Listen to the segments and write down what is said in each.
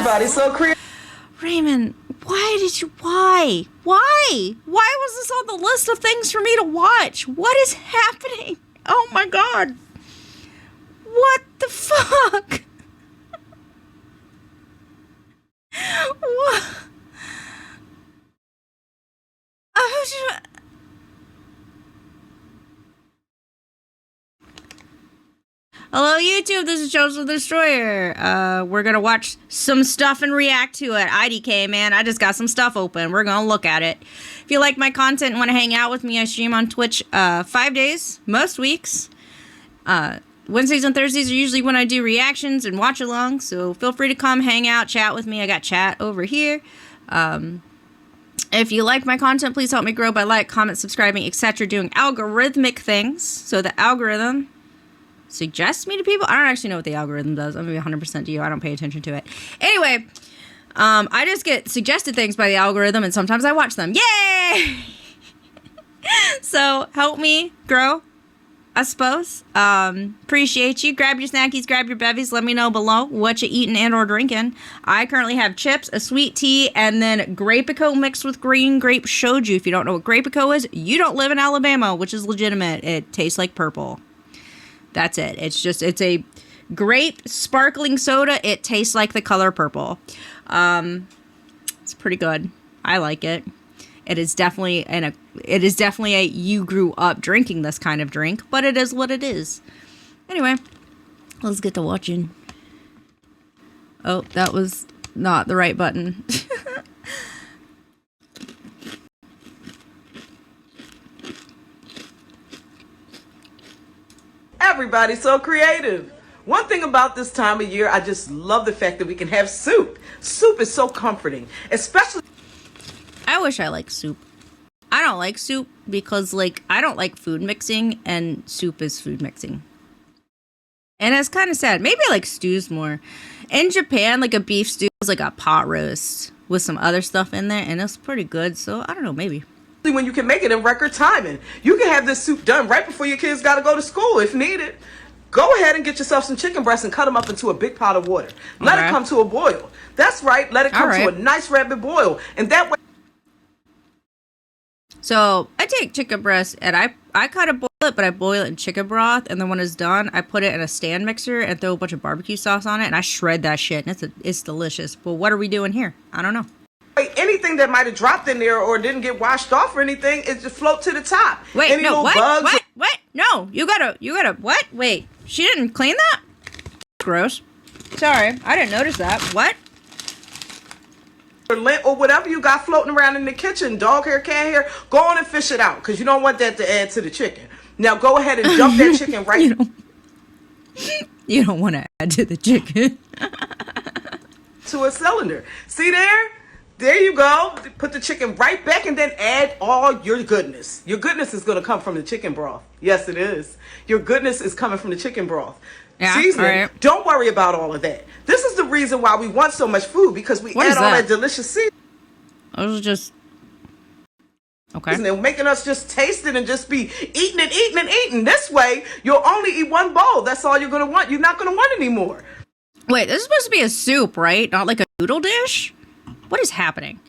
Everybody's so creative. Raymond, why? Why was this on the list of things for me to watch? What is happening? Oh my god. What the fuck? What? Hello YouTube, this is Joseph the Destroyer. We're gonna watch some stuff and react to it. IDK, man, I just got some stuff open. We're gonna look at it. If you like my content and want to hang out with me, I stream on Twitch 5 days, most weeks. Wednesdays and Thursdays are usually when I do reactions and watch along, so feel free to come hang out, chat with me. I got chat over here. If you like my content, please help me grow by like, comment, subscribing, etc. Doing algorithmic things, so the algorithm suggests me to people. I don't actually know what the algorithm does. I'm gonna be 100% to you. I don't pay attention to it. Anyway, I just get suggested things by the algorithm, and sometimes I watch them. Yay! So help me grow, I suppose. Appreciate you. Grab your snackies, grab your bevies. Let me know below what you eating and or drinking. I currently have chips, a sweet tea, and then Grapico mixed with green grape shoju. If you don't know what Grapico is, you don't live in Alabama, which is legitimate. It tastes like purple. That's it. It's a grape sparkling soda. It tastes like the color purple. It's pretty good. I like it. It is definitely a you grew up drinking this kind of drink, but it is what it is. Anyway, let's get to watching. Oh, that was not the right button. Everybody's so creative. One thing about this time of year, I just love the fact that we can have soup. Soup is so comforting, especially... I wish I liked soup. I don't like soup because, like, I don't like food mixing, and soup is food mixing. And it's kind of sad. Maybe I like stews more. In Japan, like, a beef stew is like a pot roast with some other stuff in there, and it's pretty good. So, I don't know, maybe. When you can make it in record timing. You can have this soup done right before your kids got to go to school if needed. Go ahead and get yourself some chicken breasts and cut them up into a big pot of water. Let it come to a boil. That's right. Let it come to a nice rapid boil. And that way... So, I take chicken breast and I kind of boil it, but I boil it in chicken broth. And then when it's done, I put it in a stand mixer and throw a bunch of barbecue sauce on it. And I shred that shit. And it's delicious. But what are we doing here? I don't know. Anything that might have dropped in there or didn't get washed off or anything, it just float to the top. Wait, any no, what? Bugs what? No, you gotta, what? Wait, she didn't clean that? Gross. Sorry, I didn't notice that. What? Or lint or whatever you got floating around in the kitchen, dog hair, cat hair, go on and fish it out because you don't want that to add to the chicken. Now go ahead and dump that chicken right... You don't want to add to the chicken. to a cylinder. See there? There you go. Put the chicken right back and then add all your goodness. Your goodness is going to come from the chicken broth. Yes, it is. Your goodness is coming from the chicken broth. Yeah, seasoning, don't worry about all of that. This is the reason why we want so much food, because we add all that delicious seasoning. I was just... Okay. And making us just taste it and just be eating and eating and eating. This way, you'll only eat one bowl. That's all you're going to want. You're not going to want any more. Wait, this is supposed to be a soup, right? Not like a noodle dish? What is happening?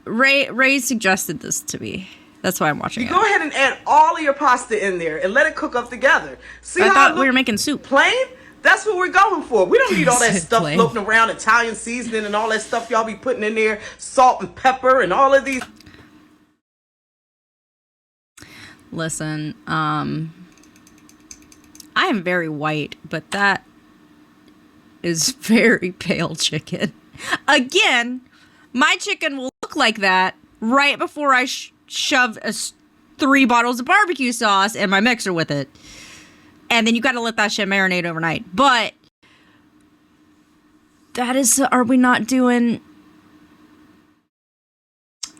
Ray suggested this to me. That's why I'm watching it. Go ahead and add all of your pasta in there and let it cook up together. See I how thought we were making soup. Plain? That's what we're going for. We don't need all that stuff floating around, Italian seasoning and all that stuff y'all be putting in there, salt and pepper and all of these. Listen, I am very white, but that is very pale chicken. Again, my chicken will look like that right before I shove 3 bottles of barbecue sauce in my mixer with it. And then you gotta let that shit marinate overnight. But that is, are we not doing...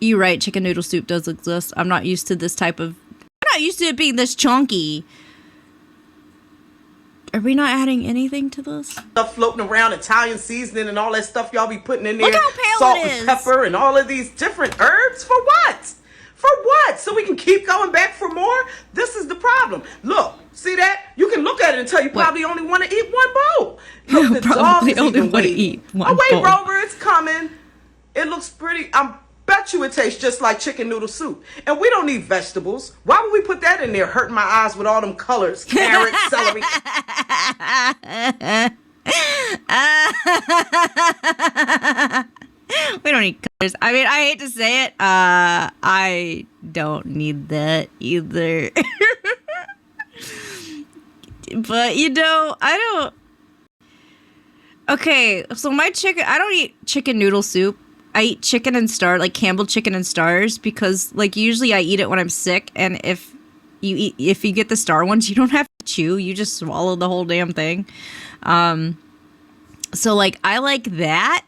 You're right, chicken noodle soup does exist. I'm not used to this type of... I'm not used to it being this chunky. Are we not adding anything to this? Stuff floating around, Italian seasoning and all that stuff y'all be putting in there. Look how pale salt it is. And pepper and all of these different herbs. For what? For what? So we can keep going back for more? This is the problem. Look, see that? You can look at it and tell you probably only want to eat one bowl. Look, the dog is even waiting. Oh, wait, Rover, it's coming. It looks pretty. I bet you it tastes just like chicken noodle soup. And we don't need vegetables. Why would we put that in there, hurting my eyes with all them colors? Carrot, celery. We don't need colors. I mean, I hate to say it. I don't need that either. But, I don't. Okay, so I don't eat chicken noodle soup. I eat chicken and like Campbell chicken and stars, because like usually I eat it when I'm sick, and if you get the star ones, you don't have to chew, you just swallow the whole damn thing. So like I like that,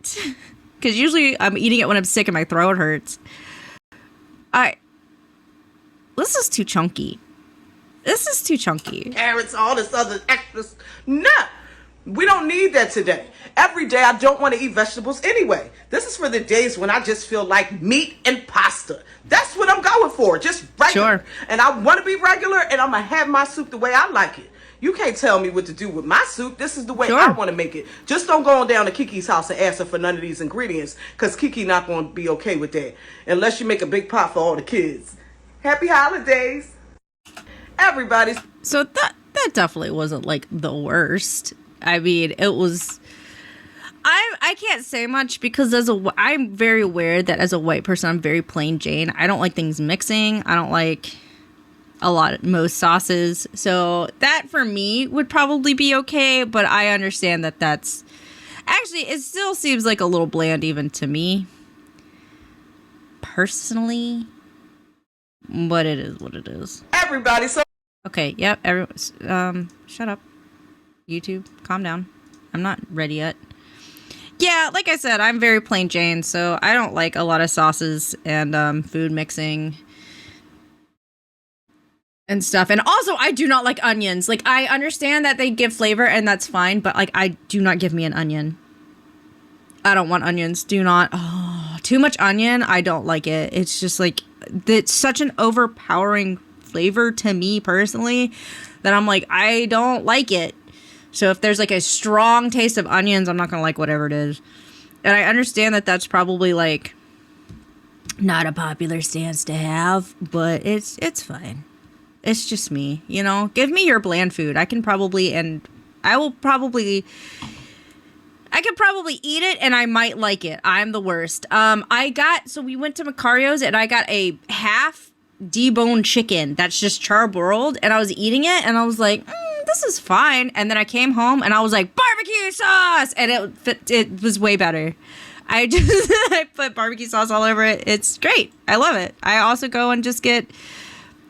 because usually I'm eating it when I'm sick and my throat hurts. This is too chunky. Carrots, all this other extras. No. We don't need that today. Every day I don't want to eat vegetables anyway. This is for the days when I just feel like meat and pasta. That's what I'm going for. Just regular. Sure. And I want to be regular, and I'm going to have my soup the way I like it. You can't tell me what to do with my soup. This is the way I want to make it. Just don't go on down to Kiki's house and ask her for none of these ingredients, because Kiki not going to be okay with that unless you make a big pot for all the kids. Happy holidays, everybody. So that definitely wasn't like the worst. I mean, it was. I can't say much because I'm very aware that as a white person, I'm very plain Jane. I don't like things mixing. I don't like most sauces. So that for me would probably be okay. But I understand that that's actually, it still seems like a little bland even to me personally. But it is what it is. Everybody, so okay. Yep. Everyone, shut up. YouTube, calm down. I'm not ready yet. Yeah, like I said, I'm very plain Jane, so I don't like a lot of sauces and food mixing and stuff. And also, I do not like onions. Like, I understand that they give flavor, and that's fine, but like, do not give me an onion. I don't want onions. Do not. Oh, too much onion. I don't like it. It's just like, it's such an overpowering flavor to me personally that I'm like, I don't like it. So if there's like a strong taste of onions, I'm not going to like whatever it is. And I understand that that's probably like not a popular stance to have, but it's fine. It's just me, Give me your bland food. I could probably eat it and I might like it. I'm the worst. So we went to Macario's and I got a half deboned chicken that's just charbroiled, and I was eating it and I was like, this is fine. And then I came home and I was like, barbecue sauce, and it was way better. I put barbecue sauce all over it. It's great. I love it. I also go and just get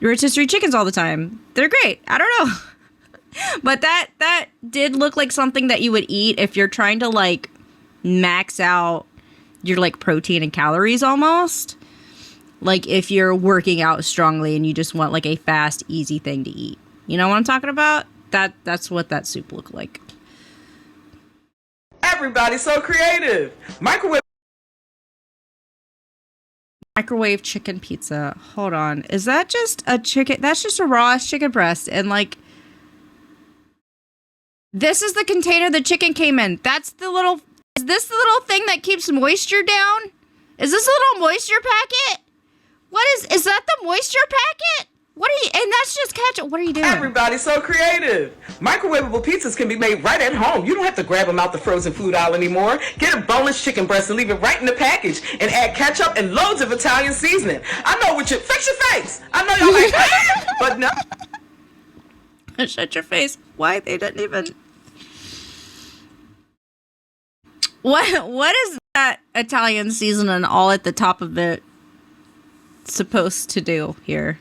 rotisserie chickens all the time. They're great. I don't know. But that did look like something that you would eat if you're trying to like max out your like protein and calories almost. Like if you're working out strongly and you just want like a fast, easy thing to eat. You know what I'm talking about? That's what that soup looked like. Everybody's so creative. Microwave chicken pizza. Hold on. Is that just a chicken? That's just a raw chicken breast. And like, this is the container the chicken came in. Is this the little thing that keeps moisture down? Is this a little moisture packet? Is that the moisture packet? And that's just ketchup. What are you doing? Everybody's so creative. Microwavable pizzas can be made right at home. You don't have to grab them out the frozen food aisle anymore. Get a boneless chicken breast and leave it right in the package, and add ketchup and loads of Italian seasoning. I know fix your face. I know y'all like but no. Shut your face. Why they didn't even. What is that Italian seasoning all at the top of it supposed to do here?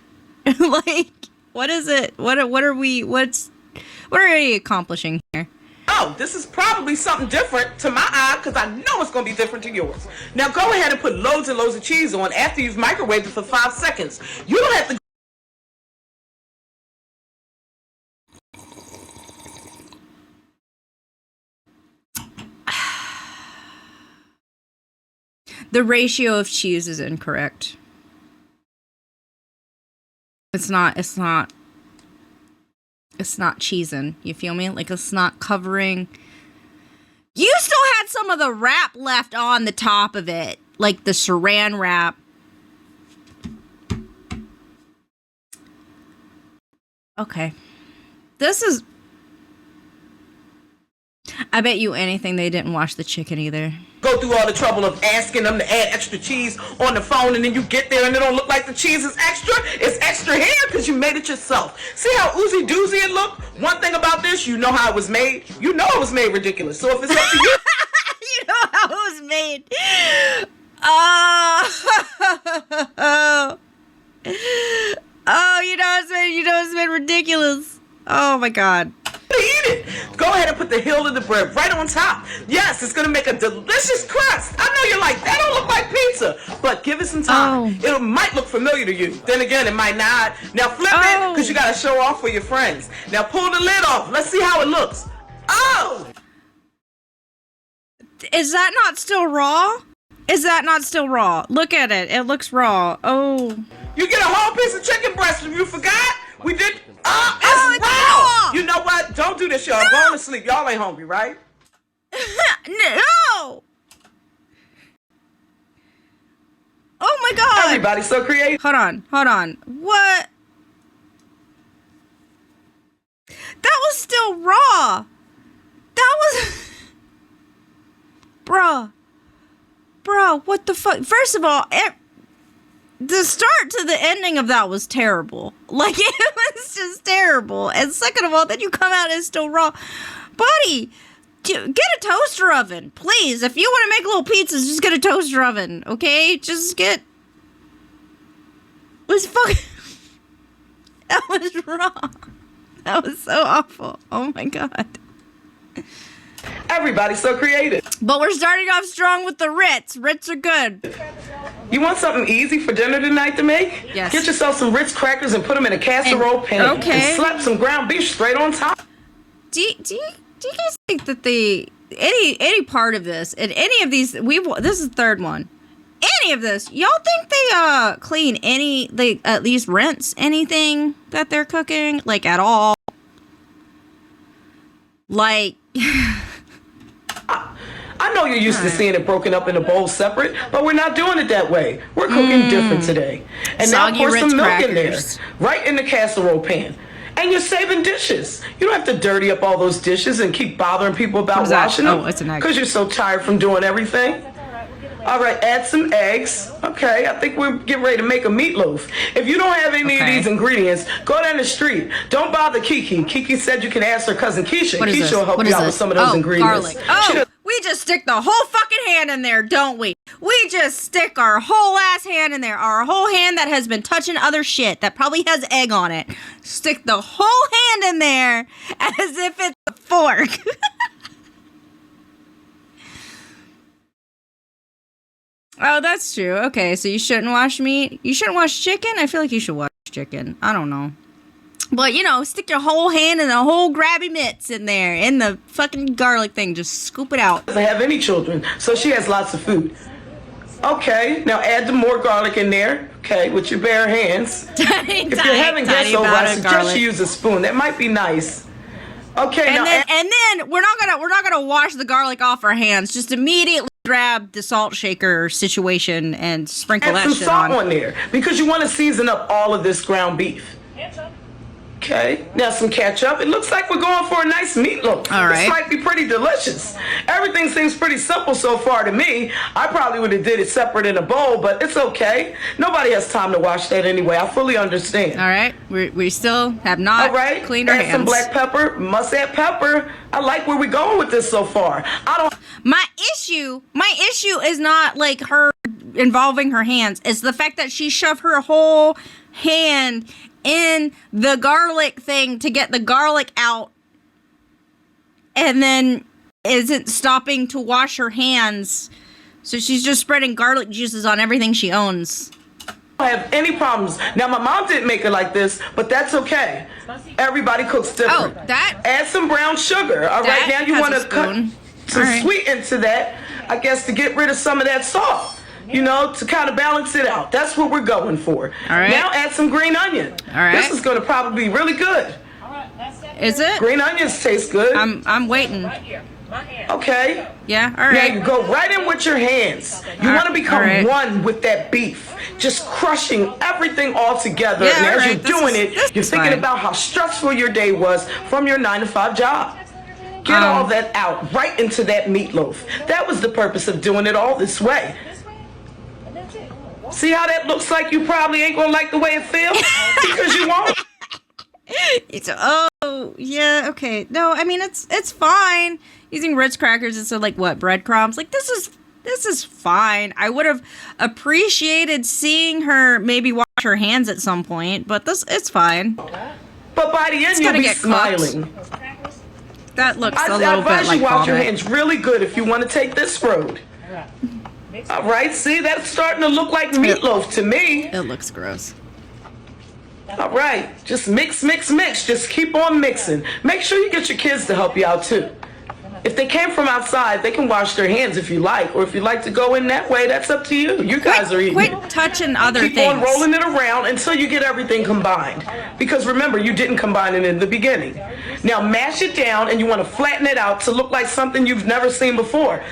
Like, what is it? What are we accomplishing here? Oh, this is probably something different to my eye, because I know it's going to be different to yours. Now go ahead and put loads and loads of cheese on after you've microwaved it for 5 seconds. You don't have to. The ratio of cheese is incorrect. It's not cheesing. You feel me? Like, it's not covering. You still had some of the wrap left on the top of it. Like the saran wrap. Okay. This is... I bet you anything they didn't wash the chicken either. Go through all the trouble of asking them to add extra cheese on the phone, and then you get there and it don't look like the cheese is extra. It's extra here because you made it yourself. See how oozy doozy it looked? One thing about this, you know how it was made. You know it was made ridiculous. So if it's up to you... You know how it was made. Oh, you know it's made ridiculous. Oh my God. Eat it. Go ahead and put the heel of the bread right on top. Yes, it's gonna make a delicious crust. I know you're like, that don't look like pizza, but give it some time. It might look familiar to you. Then again, it might not. Now flip it, because you gotta show off for your friends. Now pull the lid off. Let's see how it looks. Oh! Is that not still raw? Is that not still raw? Look at it. It looks raw. Oh. You get a whole piece of chicken breast if you forgot. We did. It's raw. You know what? Don't do this, y'all. No. Going to sleep. Y'all ain't hungry, right? No. Oh my God. Everybody's so creative. Hold on. What? That was still raw. That was... Bruh, what the fuck? First of all, the start to the ending of that was terrible. Like, it was just terrible. And second of all, then you come out and it's still raw. Buddy, get a toaster oven, please. If you want to make little pizzas, just get a toaster oven, okay? Just get... It was fucking... That was raw. That was so awful. Oh my God. Everybody's so creative. But we're starting off strong with the Ritz. Ritz are good. You want something easy for dinner tonight to make? Yes. Get yourself some Ritz crackers and put them in a casserole pan. Okay. And slap some ground beef straight on top. Do you guys think that any part of this and any of these this is the third one. Any of this, y'all think they clean they at least rinse anything that they're cooking, like, at all? Like I know you're used to seeing it broken up in a bowl separate, but we're not doing it that way. We're cooking different today. And now pour some milk in there, right in the casserole pan. And you're saving dishes. You don't have to dirty up all those dishes and keep bothering people about washing them. Oh, it's an egg. Because you're so tired from doing everything. All right, add some eggs. Okay, I think we're getting ready to make a meatloaf. If you don't have any of these ingredients, go down the street. Don't bother Kiki. Kiki said you can ask her cousin Keisha. Keisha will help you out with some of those ingredients. Garlic. We just stick the whole fucking hand in there, don't we? We just stick our whole ass hand in there. Our whole hand that has been touching other shit that probably has egg on it. Stick the whole hand in there as if it's a fork. Oh, that's true. Okay, so you shouldn't wash meat. You shouldn't wash chicken? I feel like you should wash chicken. I don't know. But, stick your whole hand and the whole grabby mitts in there. In the fucking garlic thing. Just scoop it out. Doesn't have any children, so she has lots of food. Okay, now add some more garlic in there. Okay, with your bare hands. If you're having this over, I suggest you use a spoon. That might be nice. Okay, and then we're not gonna wash the garlic off our hands. Just immediately grab the salt shaker situation and sprinkle that shit on. Add some salt on there because you want to season up all of this ground beef. Okay, now some ketchup. It looks like we're going for a nice meatloaf. All right. This might be pretty delicious. Everything seems pretty simple so far to me. I probably would have did it separate in a bowl, but it's okay. Nobody has time to wash that anyway. I fully understand. All right, we still have not cleaned our hands. Add some black pepper. Must add pepper. I like where we're going with this so far. My issue is not like her involving her hands. It's the fact that she shoved her whole hand in the garlic thing to get the garlic out and then isn't stopping to wash her hands. So she's just spreading garlic juices on everything she owns. I don't have any problems. Now, my mom didn't make it like this, but that's okay. Everybody cooks different. Add some brown sugar. All right, now you want to cut some sweet into that, I guess, to get rid of some of that salt. you know, to kind of balance it out. That's what we're going for. All right. Now add some green onion. All right. This is going to probably be really good. Is it? Green onions taste good. I'm waiting. Okay. Yeah, all Now right. you go right in with your hands. You want to become one with that beef. Just crushing everything all together. Yeah, And as all you're right. doing it, you're thinking fine. about how stressful your day was from your 9-to-5 job. Get all that out right into that meatloaf. That was the purpose of doing it all this way. See how that looks like you probably ain't gonna like the way it feels? Because you won't. Oh, yeah, okay. No, I mean, it's fine. Using Ritz crackers instead of, like, what, breadcrumbs? Like, this is fine. I would have appreciated seeing her maybe wash her hands at some point, but it's fine. But by the end, you'll be smiling. That looks a I little bit advise like you wash your vomit. hands really good if you want to take this road. All right, see, that's starting to look like meatloaf to me. It looks gross. All right, just mix, mix, mix. Just keep on mixing. Make sure you get your kids to help you out too. If they came from outside, they can wash their hands if you like, or if you like to go in that way, that's up to you. You guys are eating. Quit touching other Keep things. on rolling it around until you get everything combined. Because remember, you didn't combine it in the beginning. Now mash it down, and you want to flatten it out to look like something you've never seen before.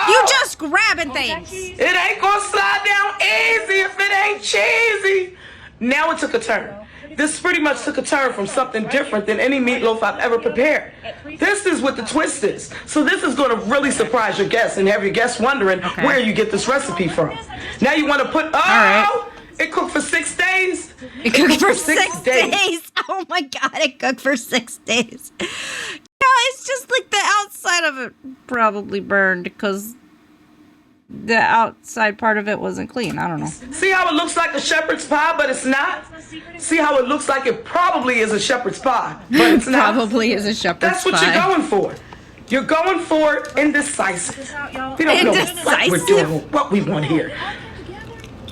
You just grabbing things. It ain't gonna slide down easy if it ain't cheesy. Now it took a turn. This pretty much took a turn from something different than any meatloaf I've ever prepared. This is what the twist is. So this is going to really surprise your guests and have your guests wondering where you get this recipe from. Now you want to put, it cooked for 6 days. It cooked for 6 days. Oh my God, it cooked for 6 days. Yeah, it's just like the outside of it probably burned because the outside part of it wasn't clean. I don't know. See how it looks like a shepherd's pie, but it's not? See how it looks like it probably is a shepherd's pie, but it's not? Probably is a shepherd's That's what pie. you're going for. You're going for indecisive. We don't know what we're doing, what we want here.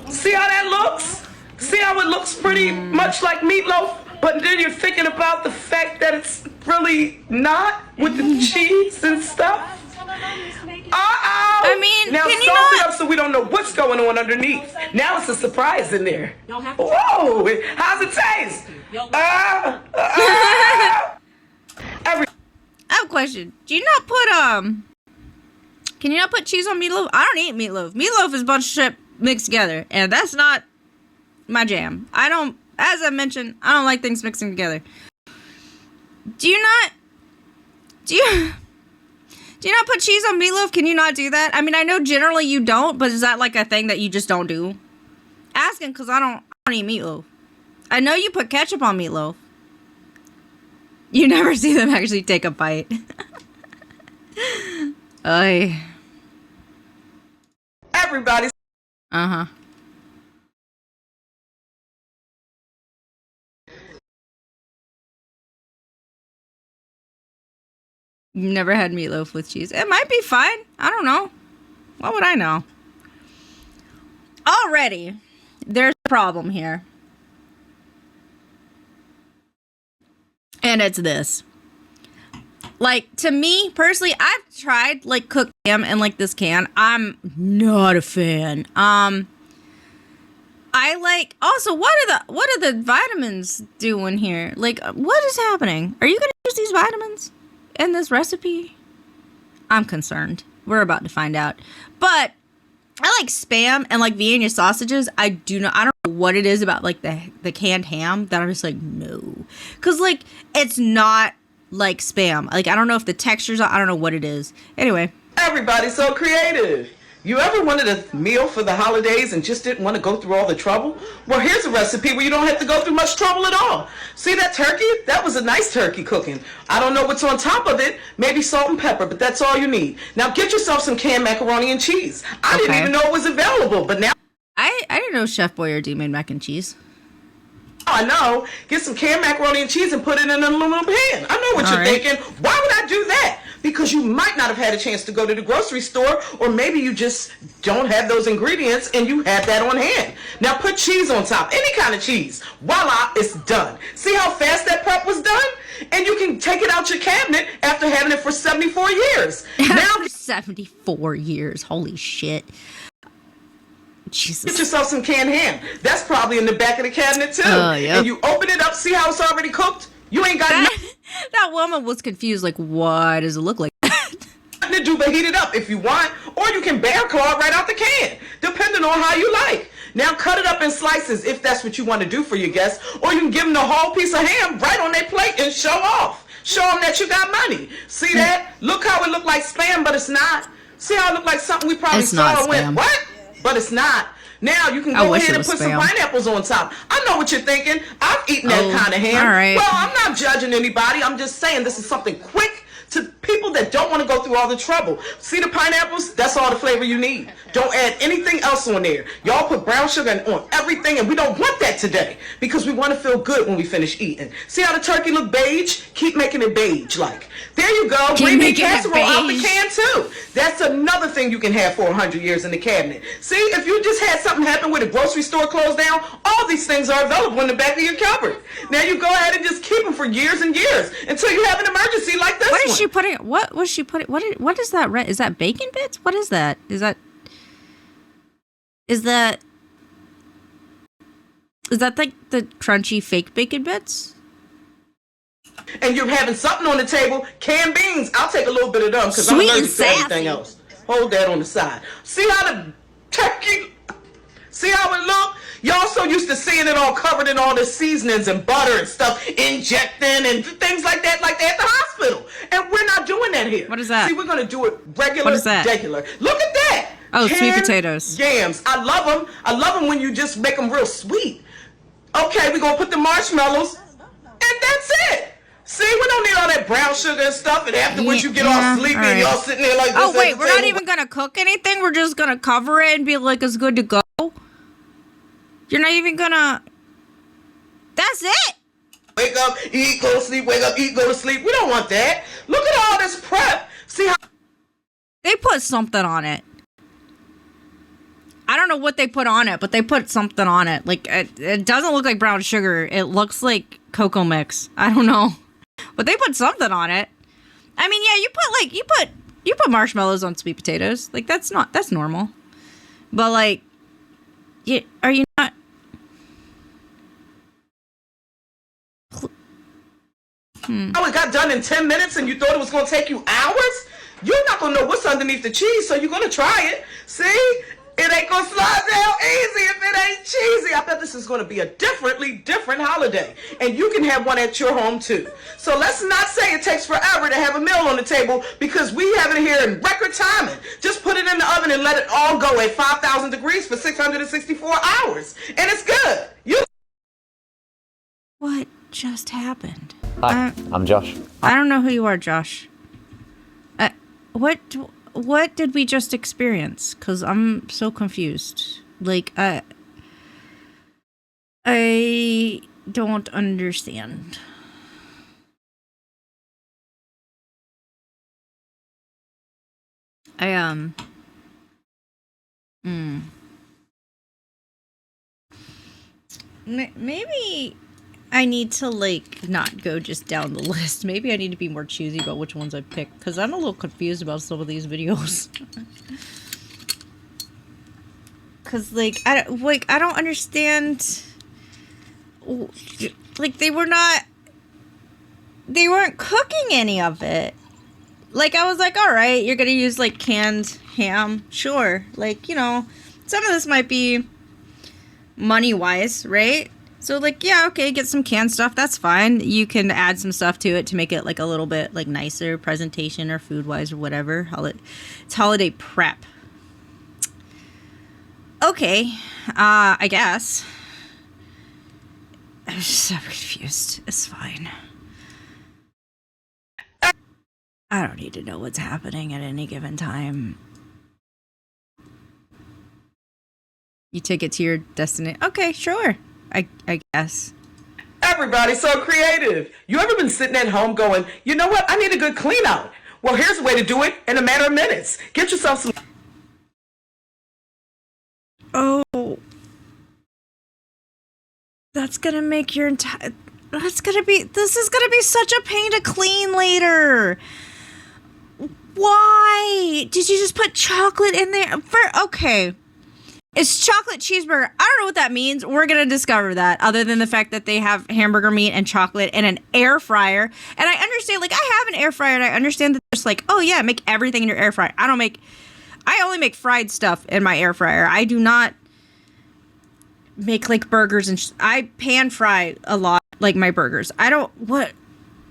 See how that looks? See how it looks pretty much like meatloaf, but then you're thinking about the fact that it's really not with the cheese and stuff? I mean, now can you salt it not? up so we don't know what's going on underneath. Now it's a surprise in there. Whoa! How's it taste? I have a question. Do you not put Can you not put cheese on meatloaf? I don't eat meatloaf. Meatloaf is a bunch of shit mixed together, and that's not my jam. As I mentioned, I don't like things mixing together. Do you not put cheese on meatloaf? Can you not do that? I mean, I know generally you don't, but is that like a thing that you just don't do? Asking because I don't eat meatloaf. I know you put ketchup on meatloaf. You never see them actually take a bite. Ay. Everybody. Uh-huh. You've never had meatloaf with cheese. It might be fine. I don't know. What would I know? Already, there's a problem here. And it's this. Like, to me, personally, I've tried, like, cooked ham in, like, this can. I'm not a fan. I like, also, what are the vitamins doing here? Like, what is happening? Are you gonna use these vitamins in this recipe? I'm concerned. We're about to find out. But I like Spam and like Vienna sausages. I don't know what it is about like the canned ham that I'm just like, no. Cause like it's not like Spam. Like I don't know if the textures I don't know what it is. Anyway. Everybody's so creative. You ever wanted a meal for the holidays and just didn't want to go through all the trouble? Well, here's a recipe where you don't have to go through much trouble at all. See that turkey? That was a nice turkey cooking. I don't know what's on top of it. Maybe salt and pepper, but that's all you need. Now get yourself some canned macaroni and cheese. I didn't even know it was available, but now I didn't know Chef Boyardee made mac and cheese. I know. Get some canned macaroni and cheese and put it in an aluminum pan. I know what you're thinking. Why would I do that? Because you might not have had a chance to go to the grocery store, or maybe you just don't have those ingredients and you have that on hand. Now put cheese on top, any kind of cheese. Voila, it's done. See how fast that prep was done? And you can take it out your cabinet after having it for 74 years. Now 74 years, holy shit. Jesus. Get yourself some canned ham. That's probably in the back of the cabinet too. Yep. And you open it up, see how it's already cooked? You ain't got nothing That woman was confused, like, why does it look like that? to do but heat it up if you want, or you can bear claw it right out the can, depending on how you like. Now cut it up in slices if that's what you want to do for your guests, or you can give them the whole piece of ham right on their plate and show off. Show them that you got money. See that? Look how it looked like Spam, but it's not. See how it looked like something we probably saw and went, what? But it's not. Now you can go ahead and put some pineapples on top. I know what you're thinking. I've eaten that kind of ham. All right. Well, I'm not judging anybody. I'm just saying this is something quick to people that don't want to go through all the trouble. See the pineapples? That's all the flavor you need. Don't add anything else on there. Y'all put brown sugar on everything, and we don't want that today because we want to feel good when we finish eating. See how the turkey look beige? Keep making it beige-like. There you go. Green bean casserole out the can too. That's another thing you can have for 100 years in the cabinet. See, if you just had something happen where the grocery store closed down, all these things are available in the back of your cupboard. Now you go ahead and just keep them for years and years until you have an emergency like this one. What is she putting? What was she putting? What is that? Is that bacon bits? What is that? Is that like the crunchy fake bacon bits? And you're having something on the table, canned beans. I'll take a little bit of them because I'm allergic to everything else. Hold that on the side. See how the turkey, see how it look? Y'all so used to seeing it all covered in all the seasonings and butter and stuff, injecting and things like that at the hospital. And we're not doing that here. What is that? See, we're going to do it regular, What is that? regular. Look at that. Oh, Canned sweet potatoes. Yams. I love them. I love them when you just make them real sweet. Okay, we're going to put the marshmallows, and that's it. See, we don't need all that brown sugar and stuff, and afterwards you get all sleepy and y'all sitting there like this. Oh, wait, we're not even going to cook anything? We're just going to cover it and be like, it's good to go? You're not even going to... That's it? Wake up, eat, go to sleep, wake up, eat, go to sleep. We don't want that. Look at all this prep. See how... They put something on it. I don't know what they put on it, but they put something on it. Like, it doesn't look like brown sugar. It looks like cocoa mix. I don't know. But they put something on it. I mean, yeah, you put marshmallows on sweet potatoes. Like, that's normal. But, like, are you not... Oh, it got done in 10 minutes and you thought it was going to take you hours? You're not going to know what's underneath the cheese, so you're going to try it. See? It ain't going to slide down easy if it ain't cheesy. I bet this is going to be a different holiday. And you can have one at your home, too. So let's not say it takes forever to have a meal on the table because we have it here in record timing. Just put it in the oven and let it all go at 5,000 degrees for 664 hours. And it's good. What just happened? Hi, I'm Josh. I don't know who you are, Josh. What did we just experience? Because I'm so confused. Like, I don't understand. Maybe I need to, like, not go just down the list. Maybe I need to be more choosy about which ones I pick, because I'm a little confused about some of these videos. Because, like, I don't understand. Like, they weren't cooking any of it. Like, I was like, all right, you're gonna use, like, canned ham. Sure. Like, you know, some of this might be money-wise, right? So, like, yeah, okay, get some canned stuff. That's fine. You can add some stuff to it to make it, like, a little bit, like, nicer presentation or food-wise or whatever. It's holiday prep. Okay. I guess. I'm just so confused. It's fine. I don't need to know what's happening at any given time. You take it to your destination. Okay, sure. I guess. Everybody's so creative. You ever been sitting at home going, you know what? I need a good clean out. Well, here's a way to do it in a matter of minutes. Get yourself some... Oh. That's gonna make your entire... This is gonna be such a pain to clean later. Why? Did you just put chocolate in there? Okay. It's chocolate cheeseburger. I don't know what that means. We're going to discover that, other than the fact that they have hamburger meat and chocolate in an air fryer. And I understand, like, I have an air fryer, and I understand that there's like, oh yeah, make everything in your air fryer. I only make fried stuff in my air fryer. I do not make like burgers and I pan fry a lot, like my burgers.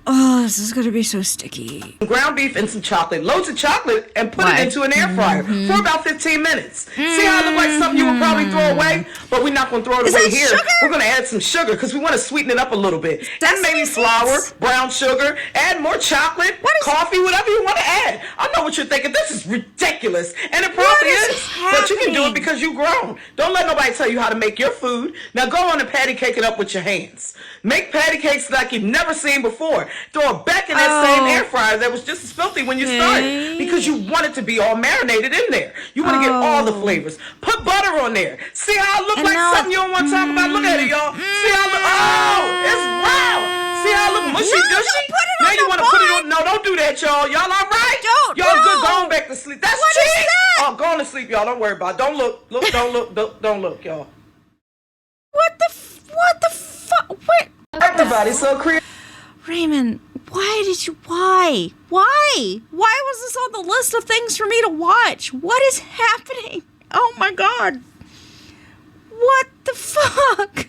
Oh, this is gonna be so sticky. Ground beef and some chocolate, loads of chocolate, and put it into an air fryer for about 15 minutes. See how it looks like something you would probably throw away? But we're not gonna throw it away here. Sugar? We're gonna add some sugar because we want to sweeten it up a little bit. And maybe flour, brown sugar, add more chocolate, coffee, whatever you want to add. I know what you're thinking. This is ridiculous. And it probably is. But you can do it because you've grown. Don't let nobody tell you how to make your food. Now go on and patty cake it up with your hands. Make patty cakes like you've never seen before. Throw it back in that same air fryer that was just as filthy when you started because you want it to be all marinated in there. You want to get all the flavors. Put butter on there. See how it look like something you don't want to talk about? Look at it, y'all. See how it look? Oh, it's wow. See how it look mushy gushy? Now you want to put it on? No, don't do that, y'all. Y'all all right? Y'all good? Go on back to sleep. That's cheese. Oh, go on to sleep, y'all. Don't worry about it. Don't look. Don't look, y'all. What the fuck? What? Everybody's so creative. Raymond, why? Why was this on the list of things for me to watch? What is happening? Oh my God. What the fuck?